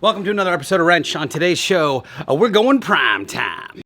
Welcome to another episode of Rennch. On today's show, we're going prime time.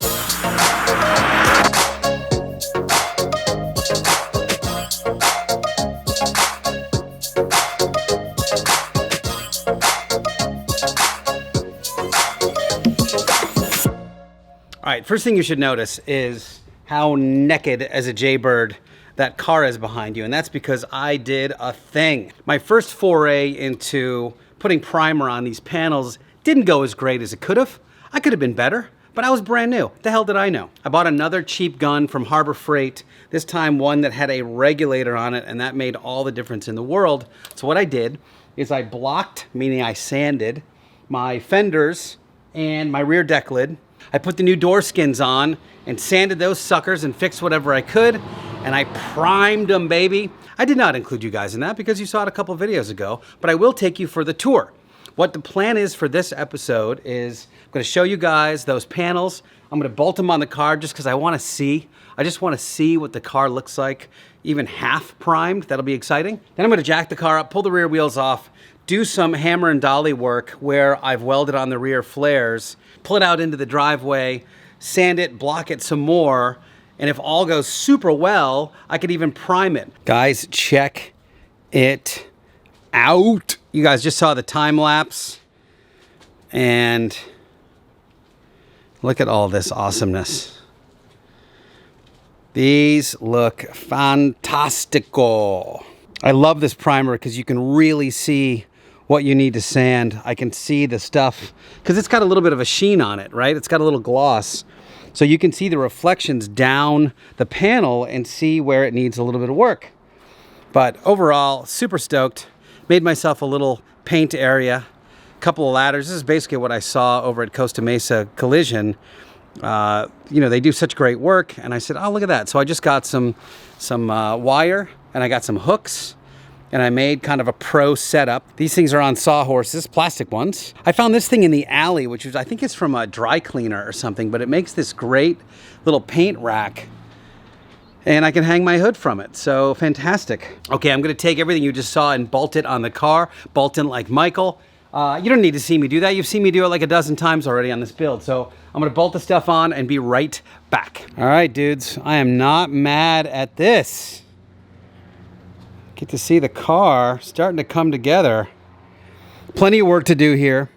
All right, first thing you should notice is how naked as a jaybird that car is behind you, and that's because I did a thing. My first foray into putting primer on these panels didn't go as great as it could have. I could have been better, but I was brand new. The hell did I know? I bought another cheap gun from Harbor Freight, this time one that had a regulator on it, and that made all the difference in the world. So what I did is I blocked, meaning I sanded, my fenders and my rear deck lid. I put the new door skins on and sanded those suckers and fixed whatever I could, and I primed them, baby. I did not include you guys in that because you saw it a couple videos ago, but I will take you for the tour. What the plan is for this episode is I'm going to show you guys those panels. I'm going to bolt them on the car just because I want to see. I just want to see what the car looks like, even half primed. That'll be exciting. Then I'm going to jack the car up, pull the rear wheels off, do some hammer and dolly work where I've welded on the rear flares, pull it out into the driveway, sand it, block it some more, and if all goes super well, I could even prime it. Guys, check it out. You guys just saw the time lapse, and look at all this awesomeness. These look fantastico. I love this primer because you can really see what you need to sand. I can see the stuff because it's got a little bit of a sheen on it, right? It's got a little gloss. So you can see the reflections down the panel and see where it needs a little bit of work. But overall, super stoked. Made myself a little paint area, a couple of ladders. This is basically what I saw over at Costa Mesa Collision. You know, they do such great work. And I said, oh, look at that. So I just got some wire and I got some hooks. And I made kind of a pro setup. These things are on sawhorses, plastic ones. I found this thing in the alley, which was, I think it's from a dry cleaner or something, but it makes this great little paint rack. And I can hang my hood from it, so fantastic. Okay, I'm gonna take everything you just saw and bolt it on the car, bolt it like Michael. You don't need to see me do that. You've seen me do it like a dozen times already on this build. So I'm gonna bolt the stuff on and be right back. All right, dudes, I am not mad at this. Get to see the car starting to come together. Plenty of work to do here.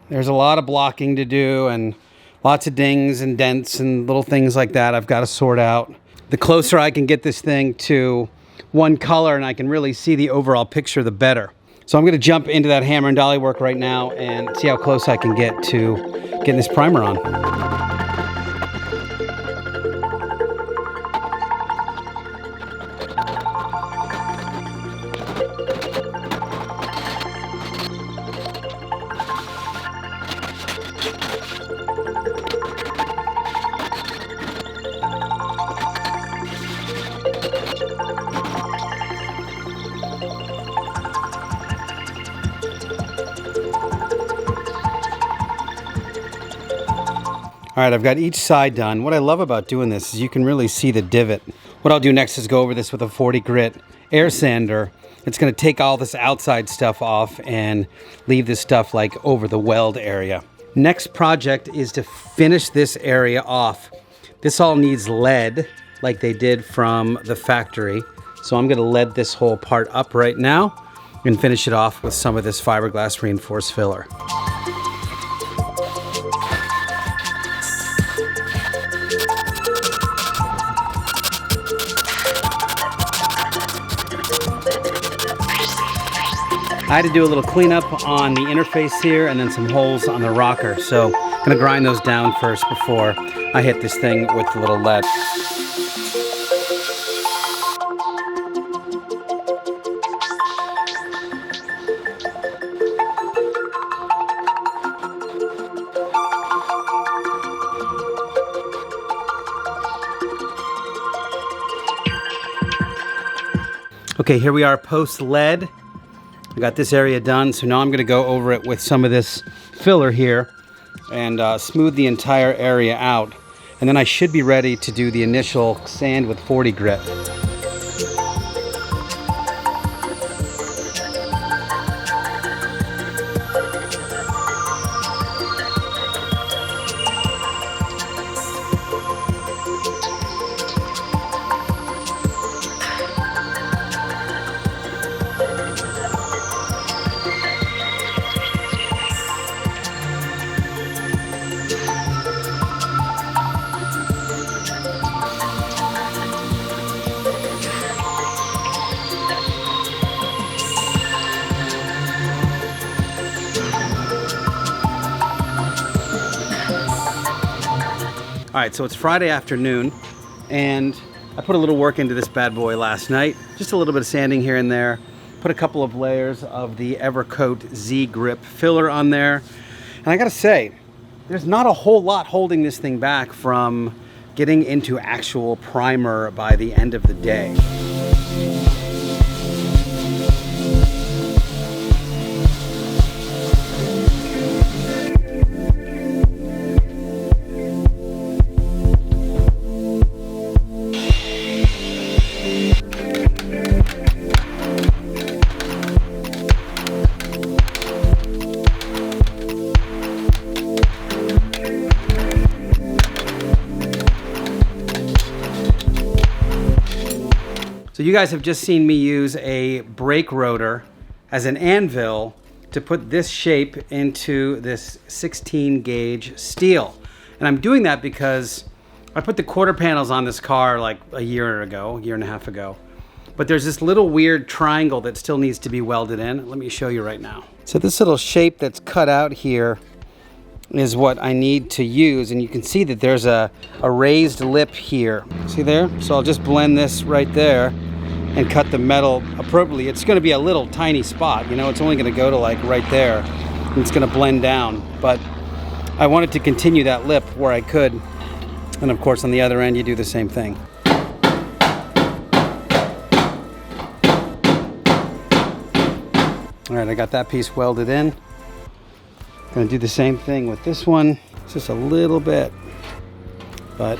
There's a lot of blocking to do and lots of dings and dents and little things like that I've got to sort out. The closer I can get this thing to one color and I can really see the overall picture, the better. So I'm going to jump into that hammer and dolly work right now and see how close I can get to getting this primer on. All right, I've got each side done. What I love about doing this is you can really see the divot. What I'll do next is go over this with a 40 grit air sander. It's gonna take all this outside stuff off and leave this stuff like over the weld area. Next project is to finish this area off. This all needs lead like they did from the factory. So I'm gonna lead this whole part up right now and finish it off with some of this fiberglass reinforced filler. I had to do a little cleanup on the interface here and then some holes on the rocker. So I'm gonna grind those down first before I hit this thing with the little lead. Okay, here we are post lead. I got this area done, so now I'm going to go over it with some of this filler here and smooth the entire area out. And then I should be ready to do the initial sand with 40 grit. right, so it's Friday afternoon, and I put a little work into this bad boy last night. Just a little bit of sanding here and there. Put a couple of layers of the Evercoat Z Grip filler on there. And I gotta say, there's not a whole lot holding this thing back from getting into actual primer by the end of the day. So you guys have just seen me use a brake rotor as an anvil to put this shape into this 16 gauge steel. And I'm doing that because I put the quarter panels on this car like a year and a half ago. But there's this little weird triangle that still needs to be welded in. Let me show you right now. So this little shape that's cut out here is what I need to use, and you can see that there's a raised lip here. See there? So I'll just blend this right there and cut the metal appropriately. It's gonna be a little tiny spot, you know, it's only gonna go to like right there, and it's gonna blend down. But I wanted to continue that lip where I could. And of course on the other end you do the same thing. All right, I got that piece welded in. Gonna do the same thing with this one, just a little bit, but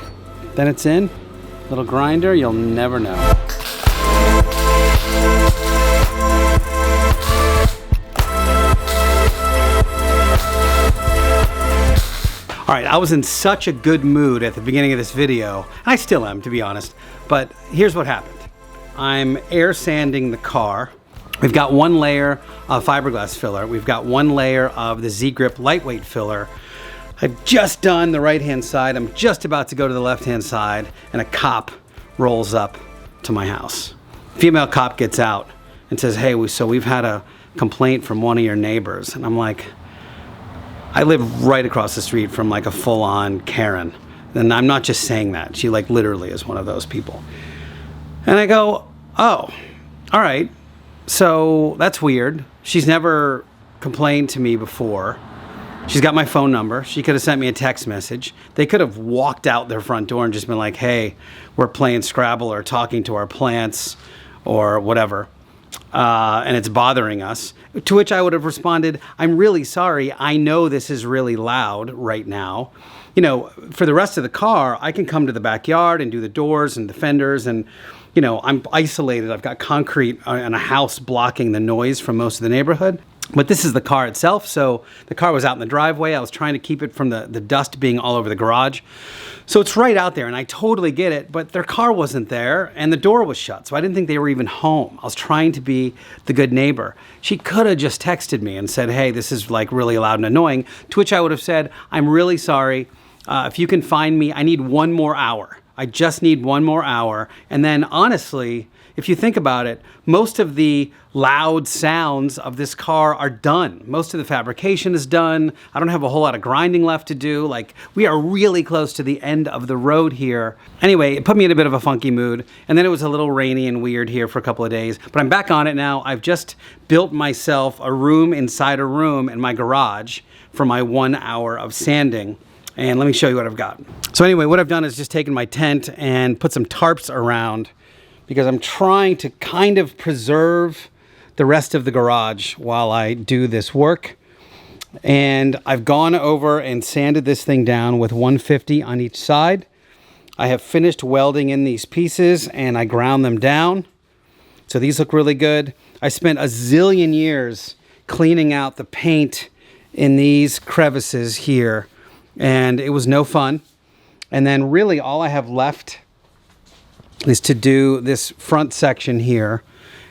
then it's in. Little grinder, you'll never know. All right, I was in such a good mood at the beginning of this video, and I still am, to be honest, but here's what happened. I'm air sanding the car. We've got one layer of fiberglass filler. We've got one layer of the Z-Grip lightweight filler. I've just done the right-hand side. I'm just about to go to the left-hand side, and a cop rolls up to my house. Female cop gets out and says, hey, we've had a complaint from one of your neighbors. And I'm like, I live right across the street from like a full-on Karen. And I'm not just saying that. She like literally is one of those people. And I go, oh, all right. So that's weird. She's never complained to me before. She's got my phone number. She could have sent me a text message. They could have walked out their front door and just been like, hey, we're playing Scrabble or talking to our plants or whatever, and it's bothering us. To which I would have responded, I'm really sorry. I know this is really loud right now. You know, for the rest of the car, I can come to the backyard and do the doors and the fenders, and you know, I'm isolated. I've got concrete and a house blocking the noise from most of the neighborhood. But this is the car itself. So the car was out in the driveway. I was trying to keep it from the dust being all over the garage. So it's right out there, and I totally get it. But their car wasn't there, and the door was shut. So I didn't think they were even home. I was trying to be the good neighbor. She could have just texted me and said, hey, this is like really loud and annoying. To which I would have said, I'm really sorry. If you can find me, I need one more hour. I just need one more hour. And then honestly, if you think about it, most of the loud sounds of this car are done. Most of the fabrication is done. I don't have a whole lot of grinding left to do. Like, we are really close to the end of the road here. Anyway, it put me in a bit of a funky mood. And then it was a little rainy and weird here for a couple of days, but I'm back on it now. I've just built myself a room inside a room in my garage for my 1 hour of sanding. And let me show you what I've got. So anyway, what I've done is just taken my tent and put some tarps around because I'm trying to kind of preserve the rest of the garage while I do this work. And I've gone over and sanded this thing down with 150 on each side. I have finished welding in these pieces and I ground them down. So these look really good. I spent a zillion years cleaning out the paint in these crevices here, and it was no fun. And then really all I have left is to do this front section here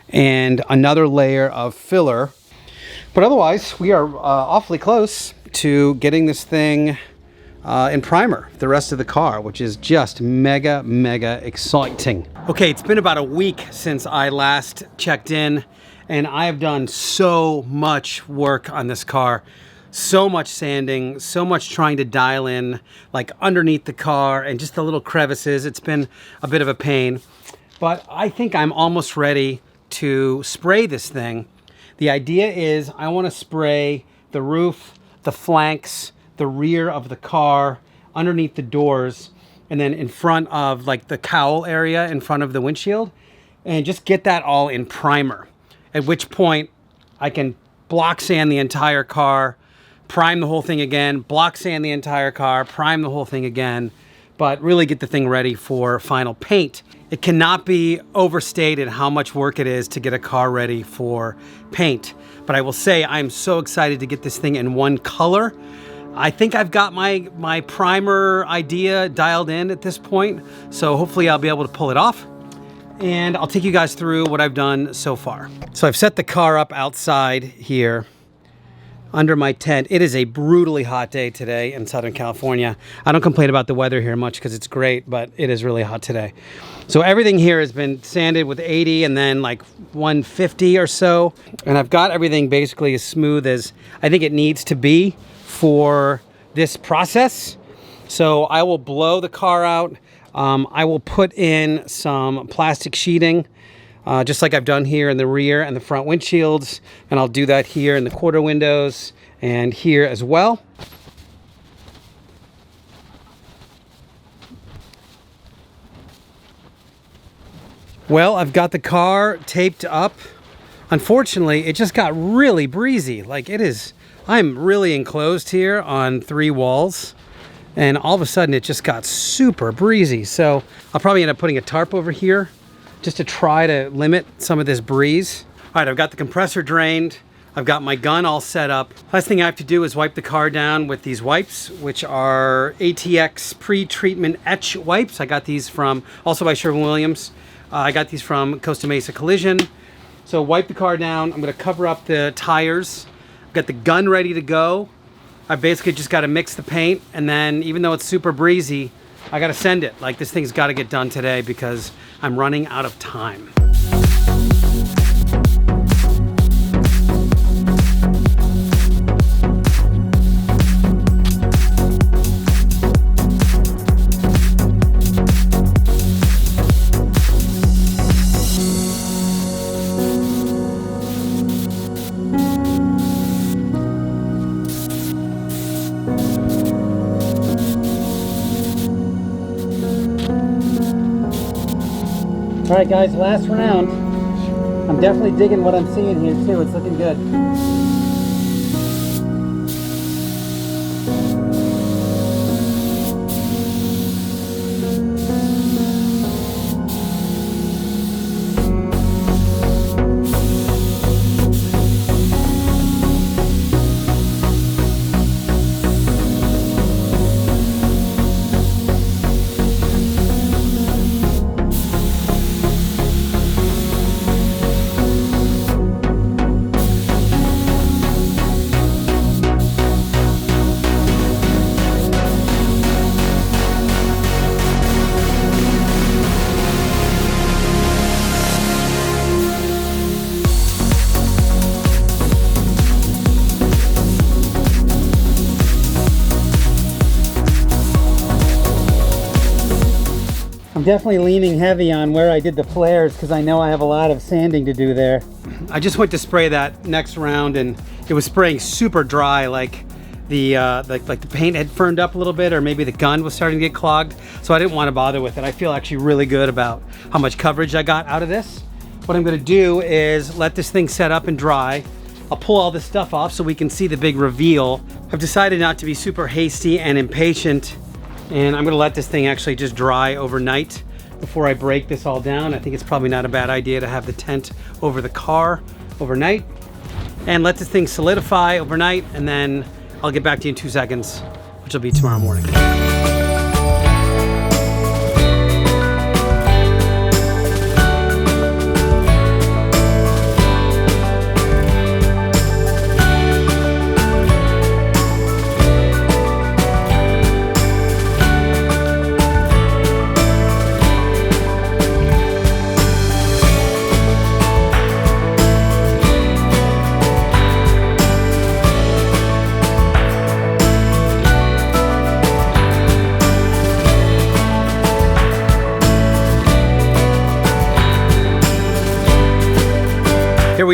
and another layer of filler. But otherwise, we are awfully close to getting this thing in primer, the rest of the car, which is just mega, mega exciting. Okay, it's been about a week since I last checked in, and I have done so much work on this car. so much sanding, so much trying to dial in like underneath the car and just the little crevices. It's been a bit of a pain, but I think I'm almost ready to spray this thing. The idea is I want to spray the roof, the flanks, the rear of the car, underneath the doors, and then in front of like the cowl area in front of the windshield, and just get that all in primer. At which point I can block sand the entire car, prime the whole thing again, block sand the entire car, prime the whole thing again, but really get the thing ready for final paint. It cannot be overstated how much work it is to get a car ready for paint. But I will say I'm so excited to get this thing in one color. I think I've got my primer idea dialed in at this point, so hopefully I'll be able to pull it off. And I'll take you guys through what I've done so far. So I've set the car up outside here under my tent. It is a brutally hot day today in Southern California. I don't complain about the weather here much because it's great, but it is really hot today. So everything here has been sanded with 80 and then like 150 or so. And I've got everything basically as smooth as I think it needs to be for this process. So I will blow the car out. I will put in some plastic sheeting, just like I've done here in the rear and the front windshields, and I'll do that here in the quarter windows and here as well. Well, I've got the car taped up. Unfortunately, it just got really breezy. Like I'm really enclosed here on 3 walls. And all of a sudden it just got super breezy. So I'll probably end up putting a tarp over here just to try to limit some of this breeze. All right, I've got the compressor drained. I've got my gun all set up. Last thing I have to do is wipe the car down with these wipes, which are ATX pre-treatment etch wipes. I got these from, also by Sherwin. I got these from Costa Mesa Collision. So wipe the car down. I'm gonna cover up the tires. I've got the gun ready to go. I basically just got to mix the paint, and then even though it's super breezy, I got to send it. Like, this thing's got to get done today because I'm running out of time. All right, guys, last round. I'm definitely digging what I'm seeing here too. It's looking good. Definitely leaning heavy on where I did the flares because I know I have a lot of sanding to do there. I just went to spray that next round and it was spraying super dry, like the paint had firmed up a little bit, or maybe the gun was starting to get clogged, so I didn't want to bother with it. I feel actually really good about how much coverage I got out of this. What I'm going to do is let this thing set up and dry. I'll pull all this stuff off so we can see the big reveal. I've decided not to be super hasty and impatient, and I'm gonna let this thing actually just dry overnight before I break this all down. I think it's probably not a bad idea to have the tent over the car overnight and let this thing solidify overnight, and then I'll get back to you in 2 seconds, which will be tomorrow morning.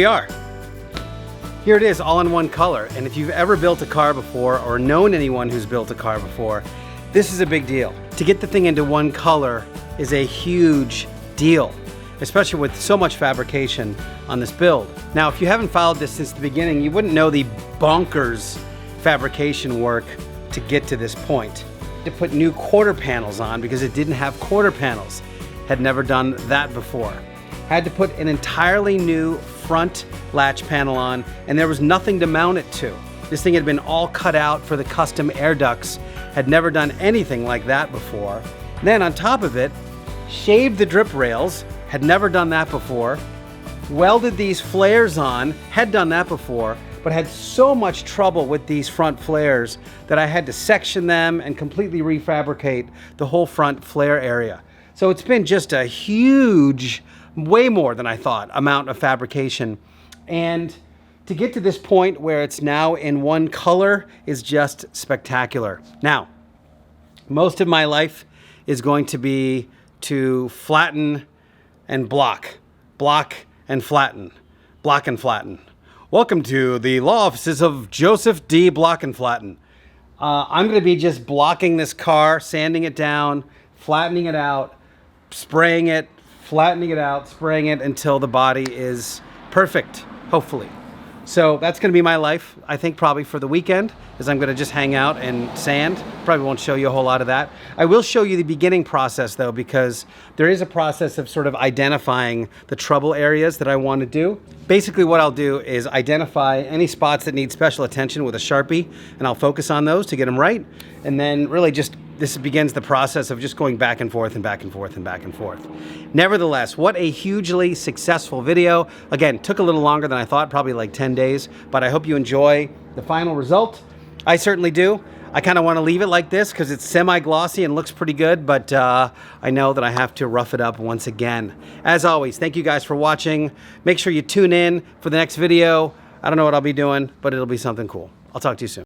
we are. Here it is, all in one color. And if you've ever built a car before or known anyone who's built a car before, this is a big deal. To get the thing into one color is a huge deal, especially with so much fabrication on this build. Now, if you haven't followed this since the beginning, you wouldn't know the bonkers fabrication work to get to this point. To put new quarter panels on because it didn't have quarter panels. Had never done that before. Had to put an entirely new front latch panel on, and there was nothing to mount it to. This thing had been all cut out for the custom air ducts. Had never done anything like that before. Then on top of it, shaved the drip rails. Had never done that before. Welded these flares on. Had done that before, but had so much trouble with these front flares that I had to section them and completely refabricate the whole front flare area. So it's been just a huge, way more than I thought, amount of fabrication. And to get to this point where it's now in one color is just spectacular. Now, most of my life is going to be to flatten and block and flatten, block and flatten. Welcome to the law offices of Joseph D. Block and Flatten. I'm going to be just blocking this car, sanding it down, flattening it out, spraying it, flattening it out, spraying it until the body is perfect, hopefully. So that's going to be my life, I think, probably for the weekend, is I'm going to just hang out and sand. Probably won't show you a whole lot of that. I will show you the beginning process, though, because there is a process of sort of identifying the trouble areas that I want to do. Basically, what I'll do is identify any spots that need special attention with a Sharpie, and I'll focus on those to get them right. And then really just, this begins the process of just going back and forth and back and forth and back and forth. Nevertheless, what a hugely successful video. Again, took a little longer than I thought, probably like 10 days, but I hope you enjoy the final result. I certainly do. I kind of want to leave it like this because it's semi-glossy and looks pretty good, but I know that I have to rough it up once again. As always, thank you guys for watching. Make sure you tune in for the next video. I don't know what I'll be doing, but it'll be something cool. I'll talk to you soon.